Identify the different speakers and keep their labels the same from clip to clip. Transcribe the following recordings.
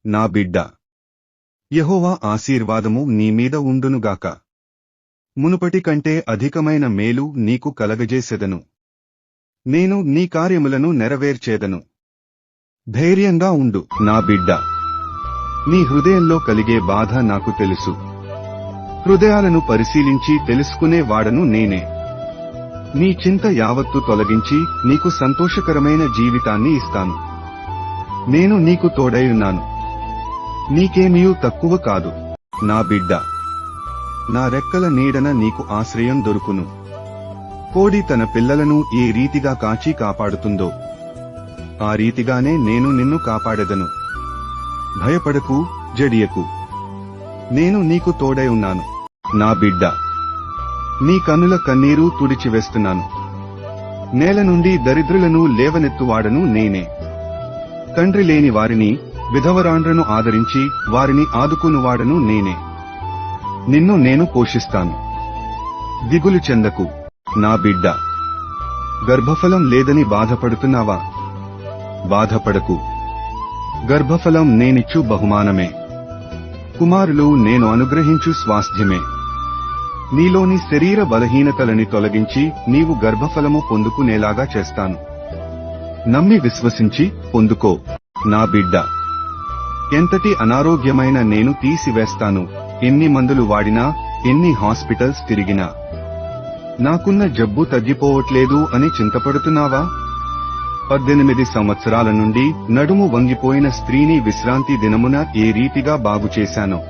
Speaker 1: నా బిడ్డ. యెహోవా ఆశీర్వాదము నీమీద ఉండునుగాక. మునుపటి కంటే అధికమైన మేలు నీకు కలగజేసెదను. నేను నీ కార్యములను నెరవేర్చేదను. ధైర్యంగా ఉండు నా బిడ్డ. నీ హృదయంలో కలిగే బాధ నాకు తెలుసు. హృదయాలను పరిశీలించి తెలుసుకునే వాడను నేనే. నీ చింత యావత్తు తొలగించి నీకు సంతోషకరమైన జీవితాన్ని ఇస్తాను. నేను నీకు తోడైయున్నాను. నీకేమీయూ తక్కువ కాదు నా బిడ్డ. నా రెక్కల నీడన నీకు ఆశ్రయం దొరుకును. కోడి తన పిల్లలను ఏ రీతిగా కాచి కాపాడుతుందో ఆ రీతిగానే నేను నిన్ను కాపాడెదను. భయపడకు, జడియకు. నేను నీకు తోడై ఉన్నాను నా బిడ్డ. నీ కన్నుల కన్నీరు తుడిచివేస్తున్నాను. నేల నుండి దరిద్రులను లేవనెత్తువాడను నేనే. తండ్రి లేని వారిని, విధవరాండ్రను ఆదరించి వారిని ఆదుకునువాడను నేనే. నిన్ను నేను పోషిస్తాను. దిగులు చెందకు నా బిడ్డ. గర్భఫలం లేదని బాధపడుతున్నావా? బాధపడకు. గర్భఫలం నేనిచ్చు బహుమానమే. కుమారులు నేను అనుగ్రహించు స్వాస్థ్యమే. నీలోని శరీర బలహీనతలని తొలగించి నీవు గర్భఫలము పొందుకునేలాగా చేస్తాను. నమ్మి విశ్వసించి పొందుకో నా బిడ్డ. ఎంతటి అనారోగ్యమైన నేను తీసివేస్తాను. ఎన్ని మందులు వాడినా, ఎన్ని హాస్పిటల్స్ తిరిగినా నాకున్న జబ్బు తగ్గిపోవట్లేదు అని చింతపడుతున్నావా? 18 సంవత్సరాల నుండి నడుము వంగిపోయిన స్త్రీని విశ్రాంతి దినమున ఏ రీతిగా బాగుచేశానో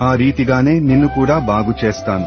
Speaker 1: ఆ రీతిగానే నిన్ను కూడా బాగుచేస్తాను.